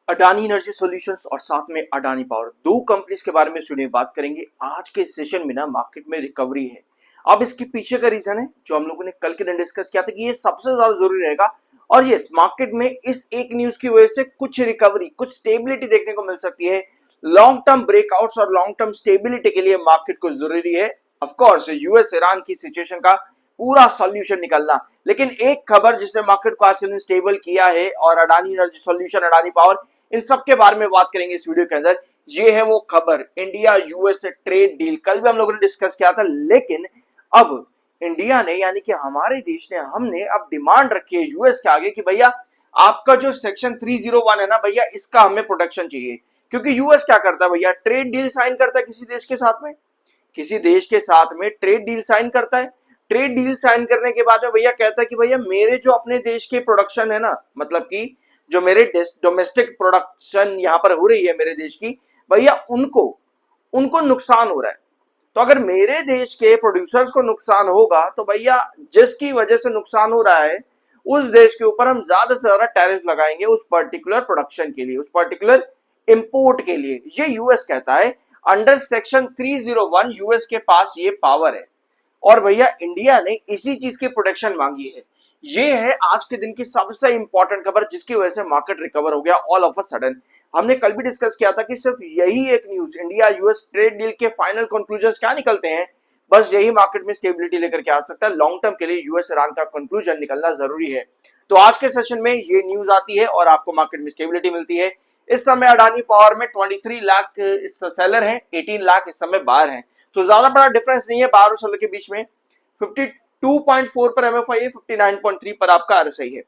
Adani energy solutions और साथ में अडानी पावर, दो कंपनीज के बारे में सुनिए बात करेंगे आज के सेशन में। ना मार्केट में रिकवरी है। अब इसके पीछे का रीजन है जो हम लोगों ने कल के दिन डिस्कस किया था कि ये सबसे ज्यादा जरूरी रहेगा। और यस, मार्केट में इस एक न्यूज की वजह से कुछ रिकवरी, कुछ स्टेबिलिटी देखने को मिल सकती है। लॉन्ग टर्म ब्रेकआउट्स और लॉन्ग टर्म स्टेबिलिटी के लिए मार्केट को जरूरी है ऑफ कोर्स यूएस ईरान की सिचुएशन का पूरा सॉल्यूशन निकलना। लेकिन एक खबर जिसने मार्केट को आज के दिन स्टेबल किया है और Adani energy solution, Adani power, इन सब के बारे में बात करेंगे इस वीडियो के अंदर। ये है वो खबर, इंडिया यूएस ट्रेड डील। कल भी हम लोगों ने डिस्कस किया था, लेकिन अब इंडिया ने यानी कि हमारे देश ने, हमने अब डिमांड रखी है यूएस के आगे कि भैया आपका जो सेक्शन 301 है ना भैया, इसका हमें प्रोटेक्शन चाहिए। क्योंकि यूएस क्या करता है भैया, ट्रेड डील साइन करता है किसी देश के साथ में, किसी देश के साथ में ट्रेड डील साइन करता है। ट्रेड डील साइन करने के बाद में भैया कहता है कि भैया मेरे जो अपने देश के प्रोडक्शन है ना, मतलब कि जो मेरे डोमेस्टिक प्रोडक्शन यहां पर हो रही है मेरे देश की, भैया उनको उनको नुकसान हो रहा है। तो अगर मेरे देश के प्रोड्यूसर्स को नुकसान होगा तो भैया जिसकी वजह से नुकसान हो रहा है उस देश के ऊपर हम ज्यादा से ज्यादा टैरिफ लगाएंगे उस पर्टिकुलर प्रोडक्शन के लिए, उस पर्टिकुलर इंपोर्ट के लिए। ये यूएस कहता है। अंडर सेक्शन 301 यूएस के पास ये पावर है और भैया इंडिया ने इसी चीज की प्रोटेक्शन मांगी है। ये है आज के दिन की सबसे इंपॉर्टेंट खबर जिसकी वजह से मार्केट रिकवर हो गया ऑल ऑफ अ सडन। हमने कल भी डिस्कस किया था कि सिर्फ यही एक news, India US trade deal के फाइनल कंक्लूजन्स क्या निकलते हैं, बस यही मार्केट में स्टेबिलिटी लेकर के आ सकता है। लॉन्ग टर्म के लिए यूएस ईरान का कंक्लूजन निकलना जरूरी है। तो आज के सेशन में ये न्यूज आती है और आपको मार्केट में स्टेबिलिटी मिलती है। इस समय अडानी पावर में 23 लाख इस सेलर है, 18 लाख इस समय बाहर है। तो ज्यादा बड़ा डिफरेंस नहीं है बाहर और सेलर के बीच में। 52.4 पर एमएफआई है, 59.3 पर आपका आरएसआई है।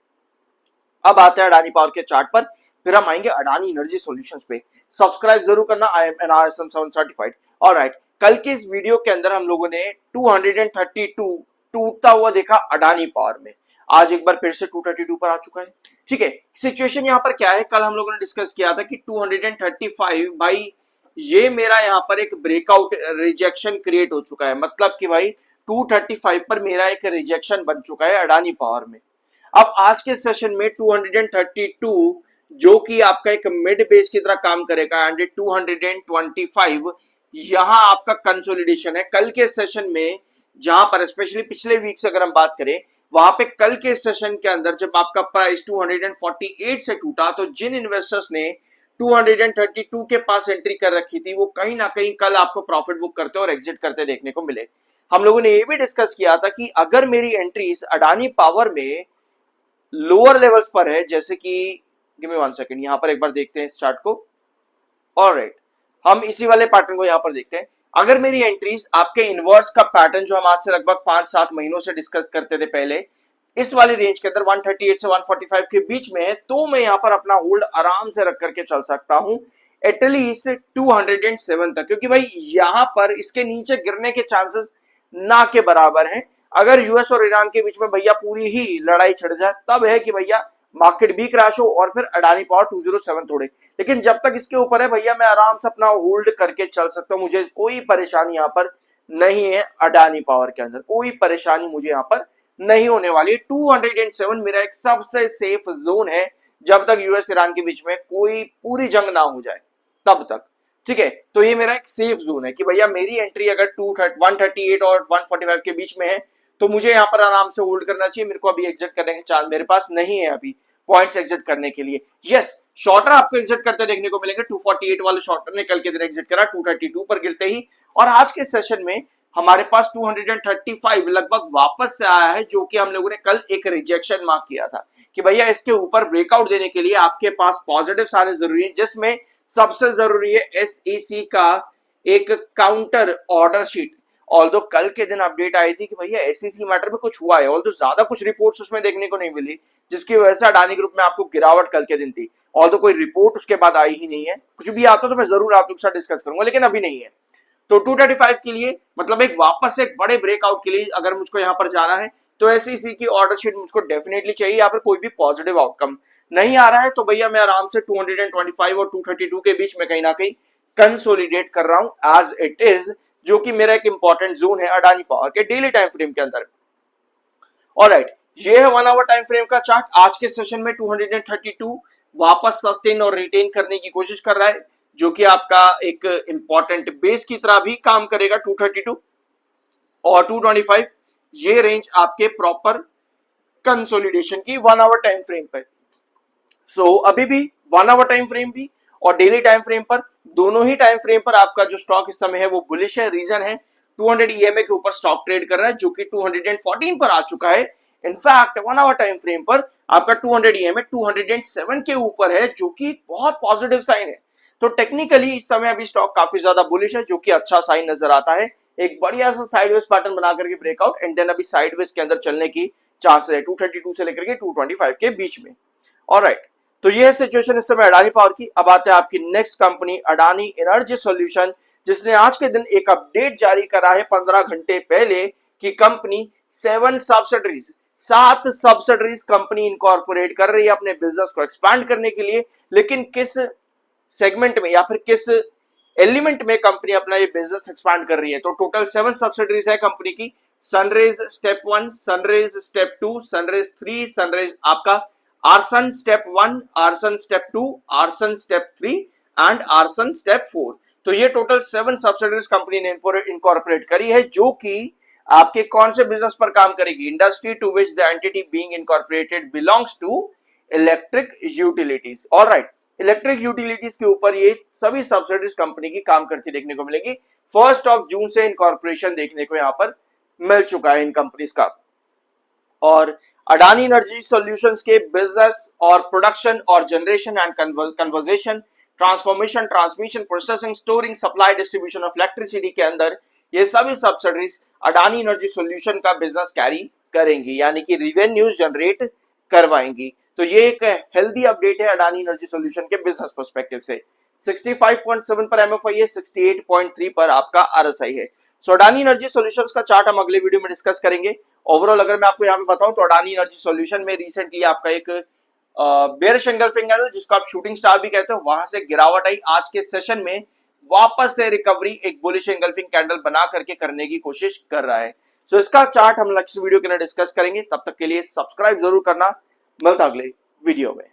अब आते हैं अडानी पावर के चार्ट पर, फिर हम आएंगे अडानी एनर्जी सॉल्यूशंस पे। सब्सक्राइब जरूर करना, I am an RSM 7 certified. Alright, कल के इस वीडियो के अंदर हम लोगों ने 232 टूटता हुआ देखा अडानी पावर में। आज एक बार फिर से 232 पर आ चुका है। ठीक है, सिचुएशन यहां पर क्या है, कल हम लोगों ने डिस्कस किया था कि 235 भाई ये मेरा यहां पर एक ब्रेकआउट रिजेक्शन क्रिएट हो चुका है। मतलब कि भाई 235 पर मेरा एक रिजेक्शन बन चुका है अडानी पावर में। अब आज के सेशन में 232 जो कि आपका एक मिड बेस की तरह काम करेगा, एंड 225 यहां आपका कंसोलिडेशन है। कल के सेशन में जहां पर स्पेशली पिछले वीक से अगर हम बात करें, वहां पे कल के सेशन के अंदर जब आपका प्राइस 248 से टूटा, तो जिन इन्वेस्टर्स ने 232 के पास एंट्री कर रखी थी वो कहीं ना कहीं कल आपको प्रॉफिट बुक करते और एग्जिट करते देखने को मिले। हम लोगों ने ये भी डिस्कस किया था कि अगर मेरी एंट्रीज अडानी पावर में लोअर लेवल्स पर है, जैसे कि गिव मी 1 सेकंड, यहां पर एक बार देखते हैं इस चार्ट को। ऑलराइट, हम इसी वाले पैटर्न को यहां पर देखते हैं। अगर मेरी एंट्रीज आपके इनवर्स का पैटर्न जो हम आज से लगभग 5-7 महीनों से डिस्कस करते थे पहले, इस वाले रेंज के अंदर 138 से 145 के बीच में है, तो मैं यहां पर अपना होल्ड आराम से रख करके चल सकता हूं एटलीस्ट 207 तक, क्योंकि भाई यहां पर इसके नीचे गिरने के चांसेस ना के बराबर हैं। अगर यूएस और ईरान के बीच में भैया पूरी ही लड़ाई छिड़ जाए तब है कि भैया मार्केट भी क्रैश हो और फिर अडानी पावर 207 तोड़े। लेकिन जब तक इसके ऊपर है भैया मैं आराम से अपना होल्ड करके चल सकता हूं, मुझे कोई परेशानी यहां पर नहीं है। अडानी पावर के अंदर कोई परेशानी मुझे यहां पर नहीं होने वाली है। 207 मेरा एक सबसे सेफ जोन है जब तक यूएस ईरान के बीच में कोई पूरी जंग ना हो जाए तब तक। ठीक है, तो ये मेरा एक सेफ जोन है कि भैया मेरी एंट्री अगर 138 और 145 के बीच में है तो मुझे यहाँ पर आराम से होल्ड करना चाहिए। मेरे को अभी एग्जिट करने के चांस मेरे पास नहीं है अभी पॉइंट्स एग्जिट करने के लिए। यस, शॉर्टर आपको एग्जिट करते देखने को मिलेंगे। 248 वाले शॉर्टर ने कल के दिन एग्जिट करा 232 पर गिरते ही, और आज के सेशन में हमारे पास 235 लगभग वापस से आया है, जो कि हम लोगों ने कल एक रिजेक्शन मार्क किया था कि भैया इसके ऊपर ब्रेकआउट देने के लिए आपके पास पॉजिटिव आने जरूरी है, जिसमें सबसे जरूरी है एसईसी का एक काउंटर ऑर्डर शीट। ऑल्दो कल के दिन अपडेट आई थी कि भैया एसईसी मैटर में कुछ हुआ है, ऑल्दो ज्यादा कुछ रिपोर्ट्स उसमें देखने को नहीं मिली, जिसकी वजह से अडानी ग्रुप में आपको गिरावट कल के दिन थी। ऑल्दो कोई रिपोर्ट उसके बाद आई ही नहीं है, कुछ भी आता तो मैं जरूर आप लोग के साथ डिस्कस करूंगा, लेकिन अभी नहीं है। तो 235 के लिए मतलब एक वापस एक बड़े ब्रेकआउट के लिए अगर मुझको यहां पर जाना है तो एसईसी की ऑर्डर शीट मुझको डेफिनेटली चाहिए। यहाँ पर कोई भी पॉजिटिव आउटकम नहीं आ रहा है तो भैया मैं आराम से 225 और 232 के बीच में कहीं ना कहीं कंसोलिडेट कर रहा हूं एज इट इज, जो कि मेरा एक इंपॉर्टेंट जोन है अडानी पावर के डेली टाइम फ्रेम के अंदर। ऑलराइट, ये है 1 आवर टाइम फ्रेम का चार्ट। आज के सेशन में 232 वापस सस्टेन और रिटेन करने की कोशिश कर रहा है, जो कि आपका एक इंपॉर्टेंट बेस की तरह भी काम करेगा। 232 और 225 ये रेंज आपके प्रॉपर कंसोलिडेशन की 1 आवर टाइम फ्रेम पे। सो अभी भी 1 आवर टाइम फ्रेम भी और डेली टाइम फ्रेम पर, दोनों ही टाइम फ्रेम पर आपका जो स्टॉक इस समय है वो बुलिश है। रीजन है 200 EMA के ऊपर स्टॉक ट्रेड कर रहा है, जो कि 214 पर आ चुका है। इनफैक्ट 1 आवर टाइम फ्रेम पर आपका 200 EMA 207 के ऊपर है, जो कि बहुत पॉजिटिव साइन है। तो टेक्निकली इस समय अभी स्टॉक काफी ज्यादा बुलिश है, जो कि अच्छा साइन नजर आता है। एक बढ़िया सा साइडवेज पैटर्न बना करके ब्रेकआउट एंड देन अभी साइडवेज के अंदर चलने की चांसेस है 232 से लेकर के 225 के बीच में। ऑलराइट, तो ये सिचुएशन इस समय अडानी पावर की। अब आते हैं आपकी next company Adani energy solution, जिसने आज के दिन एक अपडेट जारी करा है 15 घंटे पहले कि कंपनी 7 सब्सिडरीज कंपनी इनकॉर्पोरेट कर रही है अपने बिजनेस को एक्सपैंड करने के लिए। लेकिन किस सेगमेंट में या फिर किस एलिमेंट में कंपनी अपना ये बिजनेस एक्सपैंड कर रही है? तो टोटल 7 सब्सिडरीज है कंपनी की। सनरेज स्टेप 1, सनरेज स्टेप 2, सनरेज 3, सनरेज आपका आरसन स्टेप 1, आरसन स्टेप 2, आरसन स्टेप 3 एंड आरसन स्टेप 4। तो ये टोटल 7 सब्सिडरीज कंपनी ने इनकॉर्पोरेट करी है, जो कि आपके कौन से बिजनेस पर काम करेगी? Industry to which the entity being incorporated belongs to electric utilities. Alright, electric utilities के ऊपर ये सभी सब्सिडीज कंपनी की काम करती देखने को मिलेगी। 1 जून से इनकॉर्पोरेशन देखने को यहां पर मिल चुका है इन कंपनीज का। और अडानी एनर्जी सॉल्यूशंस के बिजनेस और प्रोडक्शन और generation and conversation, transformation, transmission, processing, storing, supply, distribution of electricity के अंदर ये सभी सब्सिडीज अडानी एनर्जी सॉल्यूशन का बिजनेस कैरी करेंगी, यानी कि रिवेन्यूज जनरेट करवाएंगी। तो ये एक हेल्दी अपडेट है अडानी एनर्जी सॉल्यूशन के बिजनेस पर्सपेक्टिव से। 65.7 पर एमएफआई है, 68.3 पर आपका आरएसआई है। सो अडानी एनर्जी सॉल्यूशंस का चार्ट हम अगले वीडियो में डिस्कस करेंगे। ओवरऑल अगर मैं आपको यहाँ पे बताऊं तो अडानी एनर्जी सॉल्यूशन में रिसेंटली आपका एक बेयरिश एंगल्फिंग कैंडल, जिसको आप शूटिंग स्टार भी कहते हो, वहां से गिरावट आई। आज के सेशन में वापस से रिकवरी एक बुलिश एंगल्फिंग कैंडल बना करके करने की कोशिश कर रहा है। सो इसका चार्ट हम नेक्स्ट वीडियो के अंदर डिस्कस करेंगे। तब तक के लिए सब्सक्राइब जरूर करना। मिलता अगले वीडियो में।